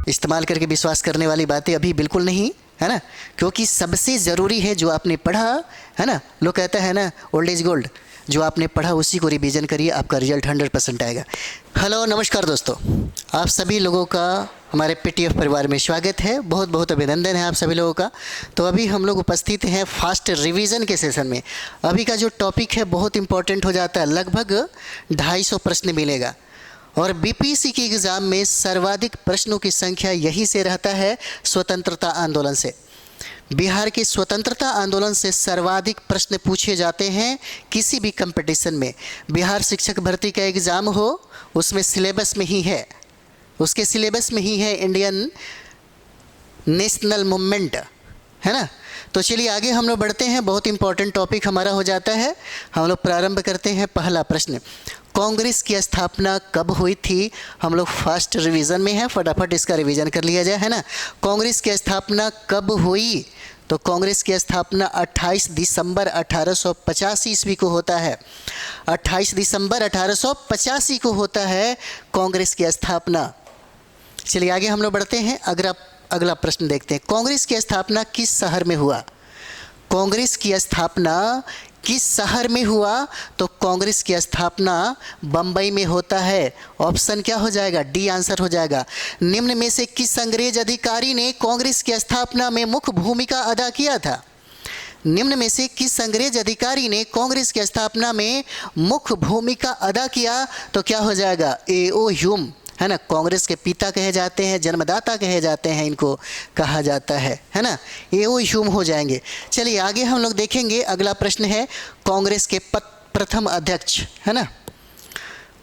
इस्तेमाल करके विश्वास करने वाली बातें अभी बिल्कुल नहीं, है ना, क्योंकि सबसे ज़रूरी है जो आपने पढ़ा, है ना। लोग कहते हैं ना ओल्ड इज गोल्ड, जो आपने पढ़ा उसी को रिवीजन करिए, आपका रिजल्ट 100% आएगा। हेलो नमस्कार दोस्तों, आप सभी लोगों का हमारे पीटीएफ परिवार में स्वागत है। बहुत बहुत अभिनंदन है आप सभी लोगों का। तो अभी हम लोग उपस्थित हैं फास्ट रिवीजन के सेशन में। अभी का जो टॉपिक है बहुत इंपॉर्टेंट हो जाता है, लगभग 250 प्रश्न मिलेगा और बीपीएससी के एग्ज़ाम में सर्वाधिक प्रश्नों की संख्या यहीं से रहता है, स्वतंत्रता आंदोलन से। बिहार के स्वतंत्रता आंदोलन से सर्वाधिक प्रश्न पूछे जाते हैं किसी भी कंपटीशन में। बिहार शिक्षक भर्ती का एग्ज़ाम हो उसमें सिलेबस में ही है, उसके सिलेबस में ही है इंडियन नेशनल मूवमेंट, है ना। तो चलिए आगे हम लोग बढ़ते हैं, बहुत इंपॉर्टेंट टॉपिक हमारा हो जाता है। हम लोग प्रारंभ करते हैं। पहला प्रश्न, कांग्रेस की स्थापना कब हुई थी? हम लोग फास्ट रिवीजन में हैं, फटाफट इसका रिवीजन कर लिया जाए, है ना। कांग्रेस की स्थापना कब हुई? तो कांग्रेस की स्थापना 28 दिसंबर 1885 ईस्वी को होता है। 28 दिसंबर 1885 को होता है कांग्रेस की स्थापना। चलिए आगे हम लोग बढ़ते हैं। अगला प्रश्न देखते हैं, कांग्रेस की स्थापना किस शहर में हुआ? कांग्रेस की स्थापना किस शहर में हुआ? तो कांग्रेस की स्थापना बंबई में होता है। ऑप्शन क्या हो जाएगा? डी आंसर हो जाएगा। निम्न में से किस अंग्रेज अधिकारी ने कांग्रेस की स्थापना में मुख्य भूमिका अदा किया था? निम्न में से किस अंग्रेज अधिकारी ने कांग्रेस की स्थापना में मुख्य भूमिका अदा किया? तो क्या हो जाएगा? ए.ओ. ह्यूम, है ना। कांग्रेस के पिता कहे जाते हैं, जन्मदाता कहे जाते हैं, इनको कहा जाता है ना। ए.ओ. ह्यूम हो जाएंगे। चलिए आगे हम लोग देखेंगे। अगला प्रश्न है, कांग्रेस के प्रथम अध्यक्ष, है ना।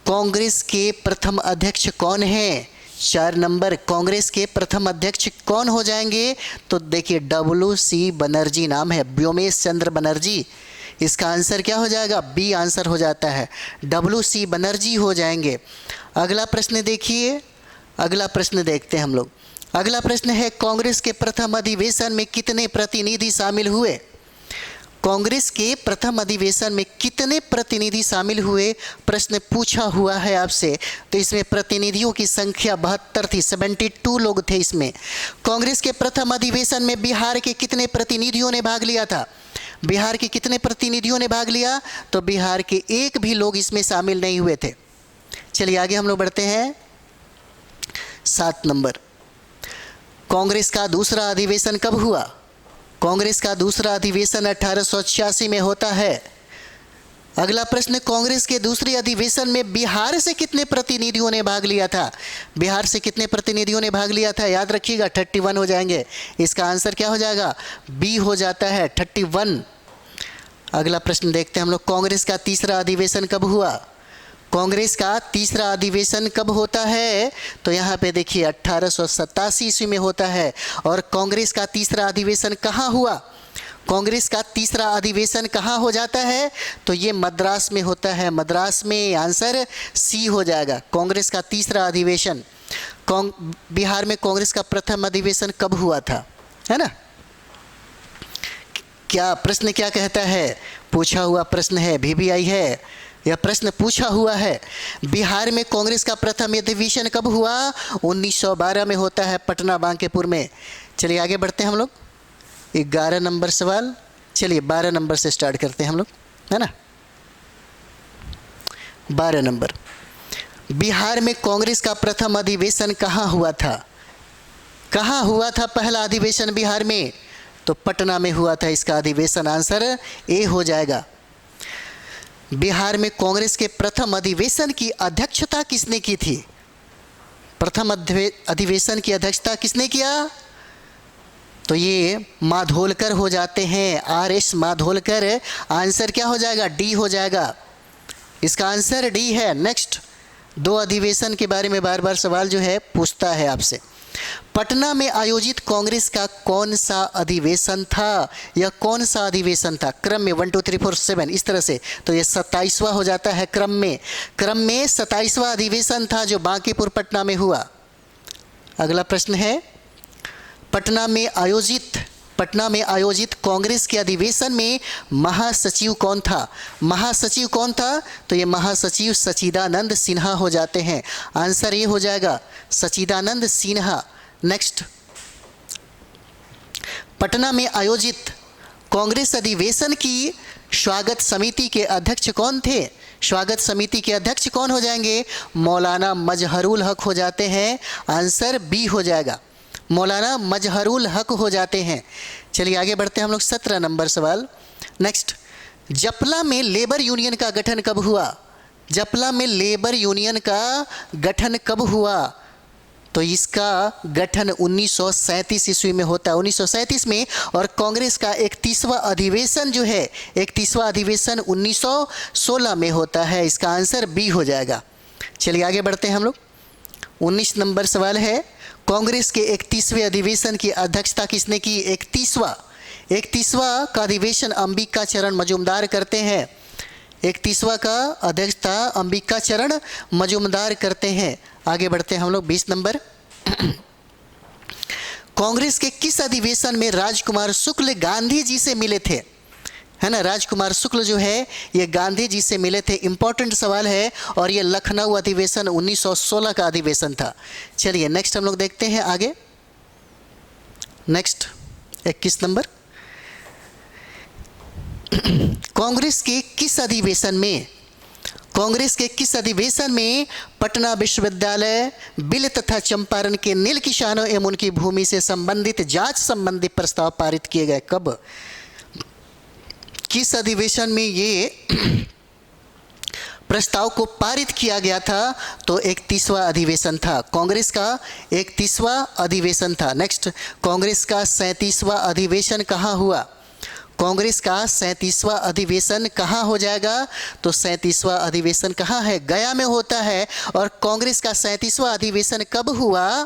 कांग्रेस के प्रथम अध्यक्ष कौन है? 4 नंबर, कांग्रेस के प्रथम अध्यक्ष कौन हो जाएंगे? तो देखिए W.C. बनर्जी नाम है, व्योमेश चंद्र बनर्जी। इसका आंसर क्या हो जाएगा? बी आंसर हो जाता है, W.C. बनर्जी हो जाएंगे। अगला प्रश्न देखिए, अगला प्रश्न देखते हैं हम लोग। अगला प्रश्न है, कांग्रेस के प्रथम अधिवेशन में कितने प्रतिनिधि शामिल हुए? कांग्रेस के प्रथम अधिवेशन में कितने प्रतिनिधि शामिल हुए? प्रश्न पूछा हुआ है आपसे। तो इसमें प्रतिनिधियों की संख्या 72 थी, 72 लोग थे इसमें। कांग्रेस के प्रथम अधिवेशन में बिहार के कितने प्रतिनिधियों ने भाग लिया था? बिहार के कितने प्रतिनिधियों ने भाग लिया? तो बिहार के एक भी लोग इसमें शामिल नहीं हुए थे। चलिए आगे हम लोग बढ़ते हैं। 7 नंबर, कांग्रेस का दूसरा अधिवेशन कब हुआ? कांग्रेस का दूसरा अधिवेशन 1886 में होता है। अगला प्रश्न, कांग्रेस के दूसरे अधिवेशन में बिहार से कितने प्रतिनिधियों ने भाग लिया था? बिहार से कितने प्रतिनिधियों ने भाग लिया था? याद रखिएगा 31 हो जाएंगे। इसका आंसर क्या हो जाएगा? बी हो जाता है, 31। अगला प्रश्न देखते हैं हम लोग, कांग्रेस का तीसरा अधिवेशन कब हुआ? कांग्रेस का तीसरा अधिवेशन कब होता है? तो यहाँ पे देखिए 1887 ईस्वी में होता है। और कांग्रेस का तीसरा अधिवेशन कहाँ हुआ? कांग्रेस का तीसरा अधिवेशन कहाँ हो जाता है? तो ये मद्रास में होता है, मद्रास में। आंसर सी हो जाएगा, कांग्रेस का तीसरा अधिवेशन। बिहार में कांग्रेस का प्रथम अधिवेशन कब हुआ था, है ना। क्या प्रश्न क्या कहता है? पूछा हुआ प्रश्न है, VVI है, यह प्रश्न पूछा हुआ है। बिहार में कांग्रेस का प्रथम अधिवेशन कब हुआ? 1912 में होता है, पटना बांकीपुर में। चलिए आगे बढ़ते हैं हम लोग। 11 नंबर सवाल। चलिए 12 नंबर से स्टार्ट करते हैं हम लोग, है ना। 12 नंबर, बिहार में कांग्रेस का प्रथम अधिवेशन कहाँ हुआ था? कहाँ हुआ था पहला अधिवेशन बिहार में? तो पटना में हुआ था इसका अधिवेशन। आंसर ए हो जाएगा। बिहार में कांग्रेस के प्रथम अधिवेशन की अध्यक्षता किसने की थी? प्रथम अधिवेशन की अध्यक्षता किसने किया? तो ये माधोलकर हो जाते हैं, RS माधोलकर। आंसर क्या हो जाएगा? डी हो जाएगा। इसका आंसर डी है। नेक्स्ट, 2 अधिवेशन के बारे में बार बार सवाल जो है पूछता है आपसे। पटना में आयोजित कांग्रेस का कौन सा अधिवेशन था? यह कौन सा अधिवेशन था? क्रम में 1 2 3 4 7 इस तरह से। तो ये 27वां हो जाता है क्रम में। क्रम में 27वां अधिवेशन था जो बांकीपुर पटना में हुआ। अगला प्रश्न है, पटना में आयोजित कांग्रेस के अधिवेशन में महासचिव कौन था? महासचिव कौन था? तो ये महासचिव सच्चिदानंद सिन्हा हो जाते हैं। आंसर ये हो जाएगा, सच्चिदानंद सिन्हा। नेक्स्ट, पटना में आयोजित कांग्रेस अधिवेशन की स्वागत समिति के अध्यक्ष कौन थे? स्वागत समिति के अध्यक्ष कौन हो जाएंगे? मौलाना मजहरुल हक हो जाते हैं। आंसर बी हो जाएगा, मौलाना मजहरुल हक हो जाते हैं। चलिए आगे बढ़ते हैं हम लोग 17 नंबर सवाल। नेक्स्ट, जपला में लेबर यूनियन का गठन कब हुआ? जपला में लेबर यूनियन का गठन कब हुआ? तो इसका गठन 1937 ईस्वी में होता है, 1937 में। और कांग्रेस का 31वां अधिवेशन जो है, 31वां अधिवेशन 1916 में होता है। इसका आंसर बी हो जाएगा। चलिए आगे बढ़ते हैं हम लोग। 19 नंबर सवाल है, कांग्रेस के 31वें अधिवेशन की अध्यक्षता किसने की? 31वां का अधिवेशन अंबिका चरण मजूमदार करते हैं। 31वां का अध्यक्षता अंबिका चरण मजूमदार करते हैं। आगे बढ़ते हैं हम लोग 20 नंबर। कांग्रेस के किस अधिवेशन में राजकुमार शुक्ल गांधी जी से मिले थे? है ना, राजकुमार शुक्ल जो है ये गांधी जी से मिले थे। इंपॉर्टेंट सवाल है, और ये लखनऊ अधिवेशन 1916 का अधिवेशन था। चलिए नेक्स्ट हम लोग देखते हैं आगे। नेक्स्ट 21 नंबर, कांग्रेस के किस अधिवेशन में पटना विश्वविद्यालय बिल तथा चंपारण के नील किसानों एवं उनकी भूमि से संबंधित जांच संबंधी प्रस्ताव पारित किए गए? कब, किस अधिवेशन में ये प्रस्ताव को पारित किया गया था? तो 31वां अधिवेशन था, कांग्रेस का 31वां अधिवेशन था। नेक्स्ट, कांग्रेस का 37वां अधिवेशन कहाँ हुआ? कांग्रेस का 37वां अधिवेशन कहाँ हो जाएगा? तो 37वां अधिवेशन कहाँ है? गया में होता है। और कांग्रेस का 37वां अधिवेशन कब हुआ?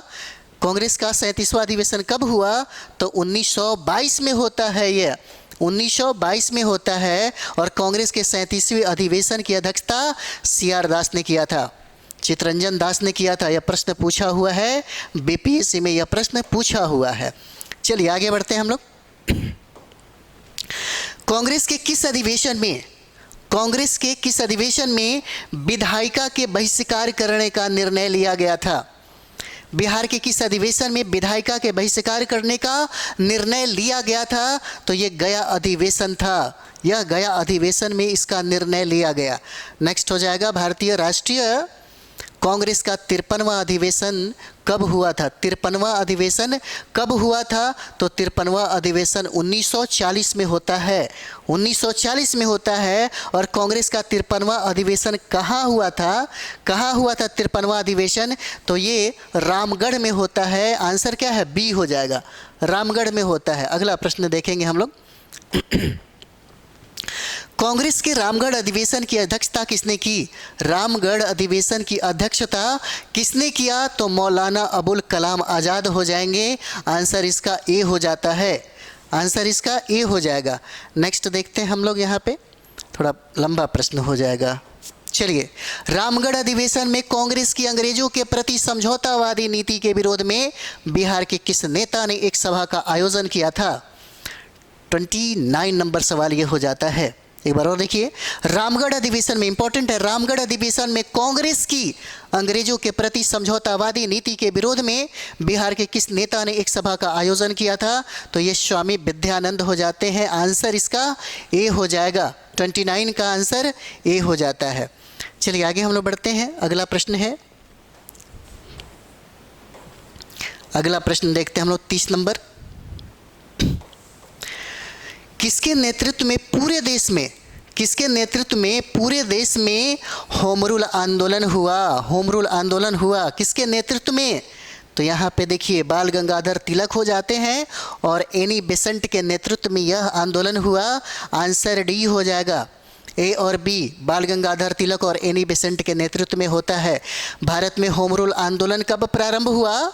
कांग्रेस का 37वां अधिवेशन कब हुआ? तो 1922 में होता है। ये 1922 में होता है। और कांग्रेस के 37वें अधिवेशन की अध्यक्षता CR दास ने किया था, चितरंजन दास ने किया था। यह प्रश्न पूछा हुआ है, BPSC में यह प्रश्न पूछा हुआ है। चलिए आगे बढ़ते हैं हम लोग। कांग्रेस के किस अधिवेशन में विधायिका के बहिष्कार करने का निर्णय लिया गया था? बिहार के किस अधिवेशन में विधायिका के बहिष्कार करने का निर्णय लिया गया था? तो ये गया अधिवेशन था। यह गया अधिवेशन में इसका निर्णय लिया गया। नेक्स्ट हो जाएगा, भारतीय राष्ट्रीय कांग्रेस का 53वां अधिवेशन कब हुआ था? 53वां अधिवेशन कब हुआ था? तो 53वां अधिवेशन 1940 में होता है, 1940 में होता है। और कांग्रेस का 53वां अधिवेशन कहाँ हुआ था? कहाँ हुआ था 53वां अधिवेशन? तो ये रामगढ़ में होता है। आंसर क्या है? बी हो जाएगा, रामगढ़ में होता है। अगला प्रश्न देखेंगे हम लोग। कांग्रेस के रामगढ़ अधिवेशन की अध्यक्षता किसने की? रामगढ़ अधिवेशन की अध्यक्षता किसने किया? तो मौलाना अबुल कलाम आज़ाद हो जाएंगे। आंसर इसका ए हो जाता है, आंसर इसका ए हो जाएगा। नेक्स्ट देखते हैं हम लोग, यहाँ पे थोड़ा लंबा प्रश्न हो जाएगा। चलिए, रामगढ़ अधिवेशन में कांग्रेस की अंग्रेजों के प्रति समझौतावादी नीति के विरोध में बिहार के किस नेता ने एक सभा का आयोजन किया था? 29 नंबर सवाल ये हो जाता है। एक बार और देखिए, रामगढ़ अधिवेशन में, इंपॉर्टेंट है, रामगढ़ अधिवेशन में कांग्रेस की अंग्रेजों के प्रति समझौतावादी नीति के विरोध में बिहार के किस नेता ने एक सभा का आयोजन किया था? तो ये स्वामी विद्यानंद हो जाते हैं। आंसर इसका ए हो जाएगा, 29 का आंसर ए हो जाता है। चलिए आगे हम लोग बढ़ते हैं। अगला प्रश्न है, अगला प्रश्न देखते हैं हम लोग 30 नंबर। किसके नेतृत्व में पूरे देश में होम रूल आंदोलन हुआ? होम रूल आंदोलन हुआ किसके नेतृत्व में? तो यहाँ पे देखिए, बाल गंगाधर तिलक हो जाते हैं और एनी बेसेंट के नेतृत्व में यह आंदोलन हुआ। आंसर डी हो जाएगा, ए और बी, बाल गंगाधर तिलक और एनी बेसेंट के नेतृत्व में होता है। भारत में होम रूल आंदोलन कब प्रारंभ हुआ?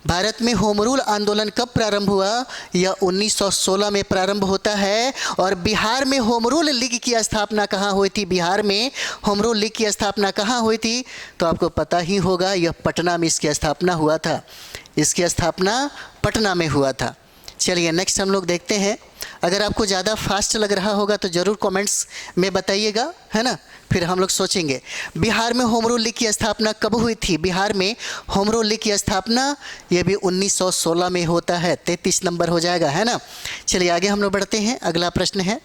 भारत में होम रूल आंदोलन कब प्रारंभ हुआ? यह 1916 में प्रारंभ होता है। और बिहार में होम रूल लीग की स्थापना कहाँ हुई थी? बिहार में होम रूल लीग की स्थापना कहाँ हुई थी? तो आपको पता ही होगा, यह पटना में इसकी स्थापना हुआ था। इसकी स्थापना पटना में हुआ था। चलिए नेक्स्ट हम लोग देखते हैं। अगर आपको ज़्यादा फास्ट लग रहा होगा तो ज़रूर कमेंट्स में बताइएगा, है ना, फिर हम लोग सोचेंगे। बिहार में होम रूल लीग की स्थापना कब हुई थी? बिहार में होम रूल लीग की स्थापना ये भी 1916 में होता है। 33 नंबर हो जाएगा, है ना। चलिए आगे हम लोग बढ़ते हैं। अगला प्रश्न है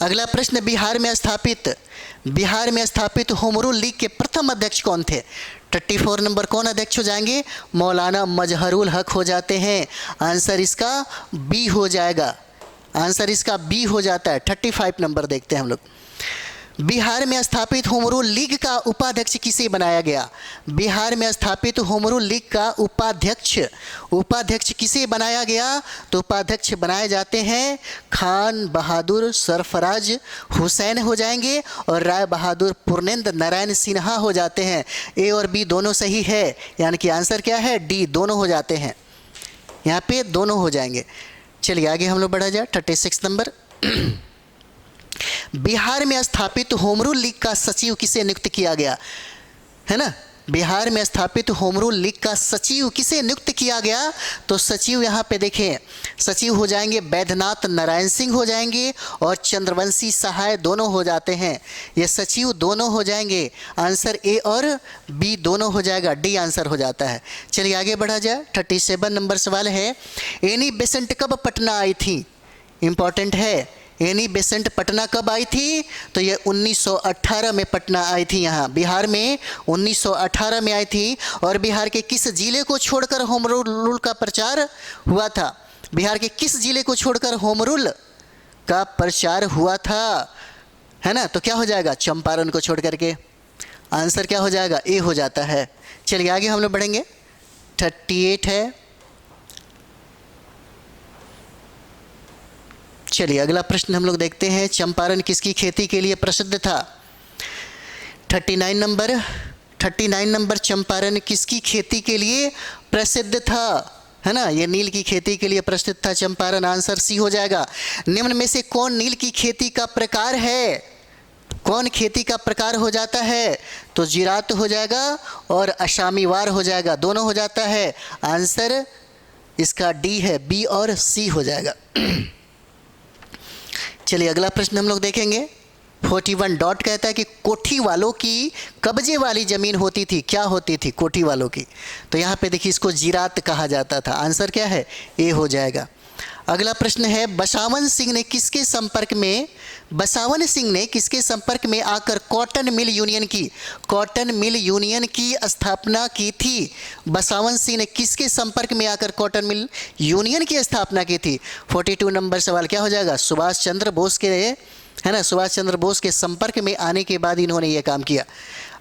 अगला प्रश्न, बिहार में स्थापित होम रूल लीग के प्रथम अध्यक्ष कौन थे? 34 नंबर कौन अध्यक्ष हो जाएंगे? मौलाना मजहरुल हक हो जाते हैं। आंसर इसका बी हो जाएगा, आंसर इसका बी हो जाता है। 35 नंबर देखते हैं हम लोग। बिहार में स्थापित होम रूल लीग का उपाध्यक्ष किसे बनाया गया? बिहार में स्थापित होम रूल लीग का उपाध्यक्ष किसे बनाया गया? तो उपाध्यक्ष बनाए जाते हैं खान बहादुर सरफराज हुसैन हो जाएंगे और राय बहादुर पूर्णेंद्र नारायण सिन्हा हो जाते हैं। ए और बी दोनों सही है, यानी कि आंसर क्या है? डी, दोनों हो जाते हैं। यहाँ पे दोनों हो जाएंगे। चलिए आगे हम लोग बढ़ा जाए। 36 नंबर बिहार में स्थापित होम रूल लीग का सचिव किसे नियुक्त किया गया? है ना, बिहार में स्थापित होम रूल लीग का सचिव किसे नियुक्त किया गया? तो सचिव यहाँ पे देखें, सचिव हो जाएंगे बैद्यनाथ नारायण सिंह हो जाएंगे और चंद्रवंशी सहाय दोनों हो जाते हैं। ये सचिव दोनों हो जाएंगे। आंसर ए और बी दोनों हो जाएगा, डी आंसर हो जाता है। चलिए आगे बढ़ा जाए। 37 नंबर सवाल है, एनी बेसेंट कब पटना आई थी? इंपॉर्टेंट है। एनी बेसेंट पटना कब आई थी? तो ये 1918 में पटना आई थी। यहाँ बिहार में 1918 में आई थी। और बिहार के किस जिले को छोड़कर होम रूल का प्रचार हुआ था? बिहार के किस जिले को छोड़कर होम रूल का प्रचार हुआ था? है ना, तो क्या हो जाएगा? चंपारण को छोड़ करके। आंसर क्या हो जाएगा? ए हो जाता है। चलिए आगे हम लोग बढ़ेंगे। 38 है। चलिए अगला प्रश्न हम लोग देखते हैं, चंपारण किसकी खेती के लिए प्रसिद्ध था? 39 नंबर चंपारण किसकी खेती के लिए प्रसिद्ध था? है ना, ये नील की खेती के लिए प्रसिद्ध था चंपारण। आंसर सी हो जाएगा। निम्न में से कौन नील की खेती का प्रकार है? कौन खेती का प्रकार हो जाता है? तो जिरात हो जाएगा और अशामीवार हो जाएगा, दोनों हो जाता है। आंसर इसका डी है, बी और सी हो जाएगा। चलिए अगला प्रश्न हम लोग देखेंगे। 41 डॉट कहता है कि कोठी वालों की कब्जे वाली ज़मीन होती थी, क्या होती थी कोठी वालों की? तो यहाँ पे देखिए इसको जिरात कहा जाता था। आंसर क्या है? ए हो जाएगा। अगला प्रश्न है, बसावन सिंह ने किसके संपर्क में आकर कॉटन मिल यूनियन की स्थापना की थी? बसावन सिंह ने किसके संपर्क में आकर कॉटन मिल यूनियन की स्थापना की थी? 42 नंबर सवाल क्या हो जाएगा? सुभाष चंद्र बोस के, है ना, सुभाष चंद्र बोस के संपर्क में आने के बाद इन्होंने ये काम किया।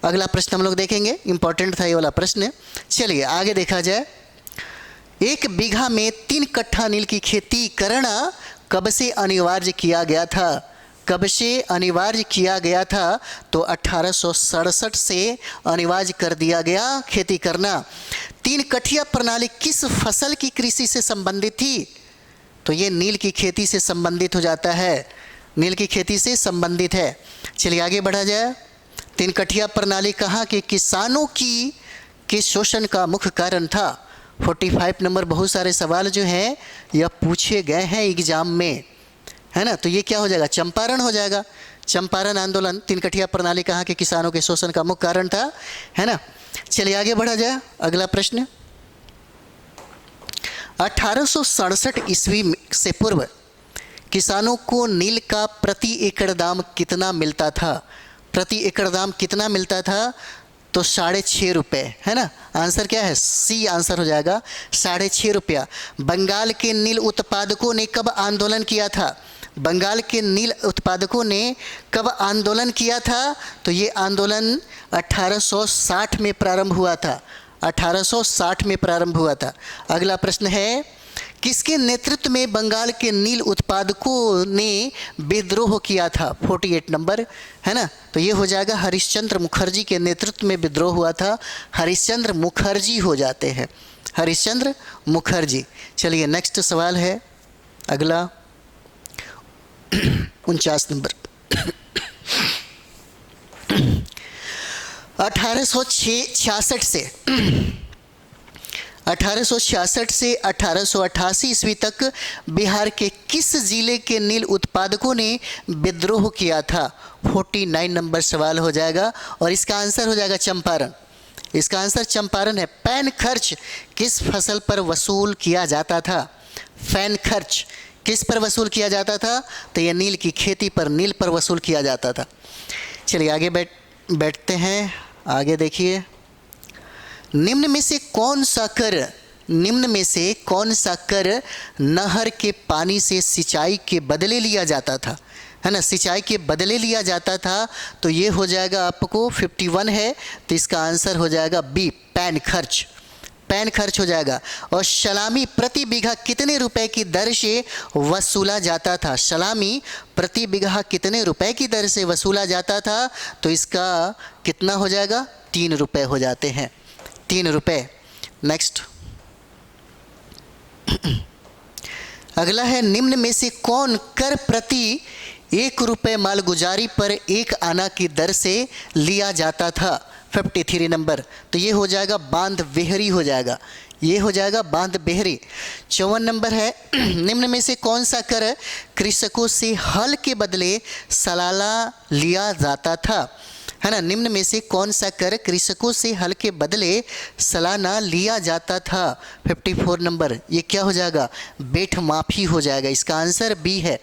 अगला प्रश्न हम लोग देखेंगे, इंपॉर्टेंट था ये वाला प्रश्न। चलिए आगे देखा जाए। 1 बीघा में 3 कट्ठा नील की खेती करना कब से अनिवार्य किया गया था? कब से अनिवार्य किया गया था? तो 1867 से अनिवार्य कर दिया गया खेती करना। 3 कठिया प्रणाली किस फसल की कृषि से संबंधित थी? तो ये नील की खेती से संबंधित हो जाता है, नील की खेती से संबंधित है। चलिए आगे बढ़ा जाए। 3 कठिया प्रणाली कहाँ के किसानों के शोषण का मुख्य कारण था? 45 नंबर बहुत सारे सवाल जो हैं यह पूछे गए हैं एग्जाम में, है ना, तो ये क्या हो जाएगा? चंपारण हो जाएगा। चंपारण आंदोलन 3 कठिया प्रणाली कहाँ के किसानों के शोषण का मुख्य कारण था, है ना। चलिए आगे बढ़ा जाए। अगला प्रश्न, 1867 ईस्वी से पूर्व किसानों को नील का प्रति एकड़ दाम कितना मिलता था? प्रति एकड़ दाम कितना मिलता था? तो 6.5 रुपये, है ना। आंसर क्या है? सी आंसर हो जाएगा, 6.5 रुपया। बंगाल के नील उत्पादकों ने कब आंदोलन किया था? बंगाल के नील उत्पादकों ने कब आंदोलन किया था? तो ये आंदोलन 1860 में प्रारंभ हुआ था, 1860 में प्रारंभ हुआ था। अगला प्रश्न है, किसके नेतृत्व में बंगाल के नील उत्पादकों ने विद्रोह किया था? 48 नंबर, है ना, तो ये हो जाएगा हरिश्चंद्र मुखर्जी के नेतृत्व में विद्रोह हुआ था। हरिश्चंद्र मुखर्जी हो जाते हैं, हरिश्चंद्र मुखर्जी। चलिए नेक्स्ट सवाल है अगला 49 नंबर। 1866 1866 से 1888 ईस्वी तक बिहार के किस जिले के नील उत्पादकों ने विद्रोह किया था? 49 नंबर सवाल हो जाएगा और इसका आंसर हो जाएगा चंपारण। इसका आंसर चंपारण है। पैन खर्च किस फसल पर वसूल किया जाता था? पैन खर्च किस पर वसूल किया जाता था? तो ये नील की खेती पर, नील पर वसूल किया जाता था। चलिए आगे बैठते हैं। आगे देखिए, निम्न में से कौन सा कर नहर के पानी से सिंचाई के बदले लिया जाता था? है ना, सिंचाई के बदले लिया जाता था। तो ये हो जाएगा आपको 51 है, तो इसका आंसर हो जाएगा बी, पैन खर्च। पैन खर्च हो जाएगा। और सलामी प्रति बीघा कितने रुपए की दर से वसूला जाता था? सलामी प्रति बीघा कितने रुपए की दर से वसूला जाता था? तो इसका कितना हो जाएगा? 3 रुपए हो जाते हैं, 3 रुपए। नेक्स्ट, अगला है, निम्न में से कौन कर प्रति 1 रुपये मालगुजारी पर 1 आना की दर से लिया जाता था? 53 नंबर। तो ये हो जाएगा बांध बेहरी हो जाएगा, ये हो जाएगा बांध बेहरी। 54 नंबर है, निम्न में से कौन सा कर कृषकों से हल के बदले सलाना लिया जाता था? है ना, निम्न में से कौन सा कर कृषकों से हल के बदले सालाना लिया जाता था? 54 नंबर। ये क्या हो जाएगा? बेठ माफ़ी हो जाएगा। इसका आंसर बी है,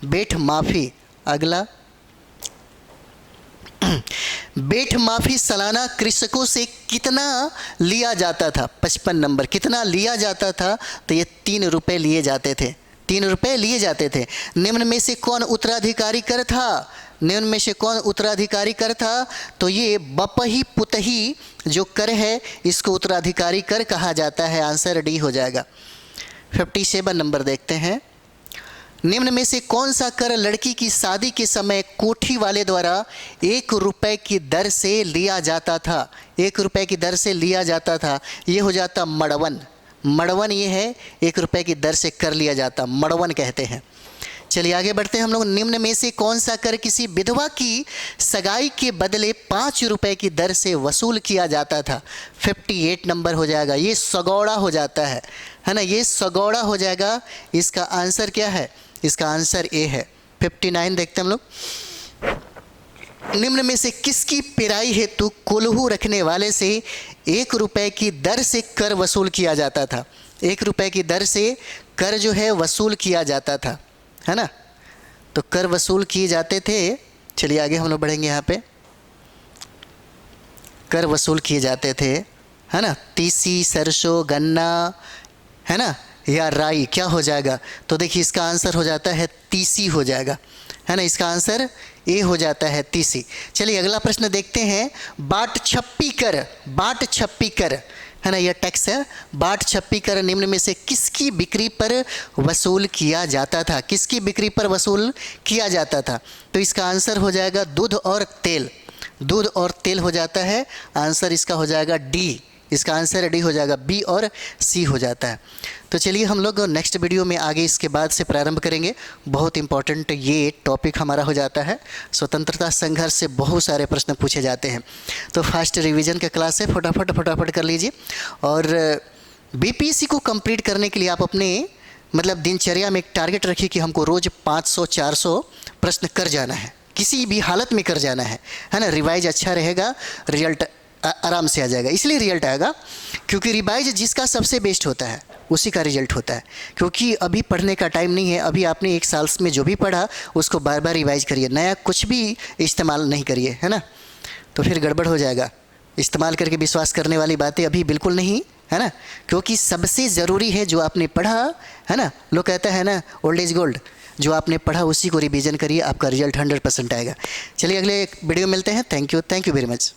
बेठ माफ़ी। अगला, बेठ माफ़ी सालाना कृषकों से कितना लिया जाता था? 55 नंबर। कितना लिया जाता था? तो ये 3 रुपये लिए जाते थे, 3 रुपये लिए जाते थे। निम्न में से कौन उत्तराधिकारी कर था? निम्न में से कौन उत्तराधिकारी कर था? तो ये बपही पुतही जो कर है, इसको उत्तराधिकारी कर कहा जाता है। आंसर डी हो जाएगा। 57 नंबर देखते हैं, निम्न में से कौन सा कर लड़की की शादी के समय कोठी वाले द्वारा 1 रुपये की दर से लिया जाता था? 1 रुपये की दर से लिया जाता था। ये हो जाता मड़वन। मड़वन ये है, 1 रुपये की दर से कर लिया जाता, मड़वन कहते हैं। चलिए आगे बढ़ते हैं हम लोग। निम्न में से कौन सा कर किसी विधवा की सगाई के बदले 5 रुपये की दर से वसूल किया जाता था? 58 नंबर हो जाएगा। ये सगौड़ा हो जाता है ना, ये सगौड़ा हो जाएगा। इसका आंसर क्या है? इसका आंसर ए है। 59 देखते हैं हम लोग। निम्न में से किसकी पेराई हेतु कोल्हू रखने वाले से 1 रुपये की दर से कर वसूल किया जाता था? 1 रुपये की दर से कर जो है वसूल किया जाता था, है ना, तो कर वसूल किए जाते थे। चलिए आगे हम लोग बढ़ेंगे। यहाँ पे कर वसूल किए जाते थे, है ना, तीसी, सरसों, गन्ना, है ना, या राई। क्या हो जाएगा? तो देखिए इसका आंसर हो जाता है तीसी हो जाएगा, है ना, इसका आंसर ए हो जाता है, तीसी। चलिए अगला प्रश्न देखते हैं। बाट छप्पी कर, बाट छप्पी कर, है ना, यह टैक्स है। बाट छप्पी कर निम्न में से किसकी बिक्री पर वसूल किया जाता था? किसकी बिक्री पर वसूल किया जाता था? तो इसका आंसर हो जाएगा दूध और तेल। दूध और तेल हो जाता है। आंसर इसका हो जाएगा डी। इसका आंसर डी हो जाएगा, बी और सी हो जाता है। तो चलिए हम लोग नेक्स्ट वीडियो में आगे इसके बाद से प्रारंभ करेंगे। बहुत इंपॉर्टेंट ये टॉपिक हमारा हो जाता है। स्वतंत्रता संघर्ष से बहुत सारे प्रश्न पूछे जाते हैं, तो फास्ट रिवीजन का क्लास है, फटाफट कर लीजिए। और बीपीएससी को कंप्लीट करने के लिए आप अपने मतलब दिनचर्या में एक टारगेट रखिए कि हमको रोज़ 500-400 प्रश्न कर जाना है, किसी भी हालत में कर जाना है ना। रिवाइज अच्छा रहेगा, रिजल्ट आराम से आ जाएगा। इसलिए रिजल्ट आएगा क्योंकि रिवाइज जिसका सबसे बेस्ट होता है उसी का रिजल्ट होता है। क्योंकि अभी पढ़ने का टाइम नहीं है। अभी आपने 1 साल में जो भी पढ़ा उसको बार बार रिवाइज करिए, नया कुछ भी इस्तेमाल नहीं करिए, है ना, तो फिर गड़बड़ हो जाएगा। इस्तेमाल करके विश्वास करने वाली बातें अभी बिल्कुल नहीं, है ना, क्योंकि सबसे ज़रूरी है जो आपने पढ़ा, है ना। लोग कहते हैं ना, ओल्ड इज गोल्ड। जो आपने पढ़ा उसी को रिवीजन करिए, आपका रिजल्ट 100% आएगा। चलिए अगले वीडियो मिलते हैं। Thank you very much.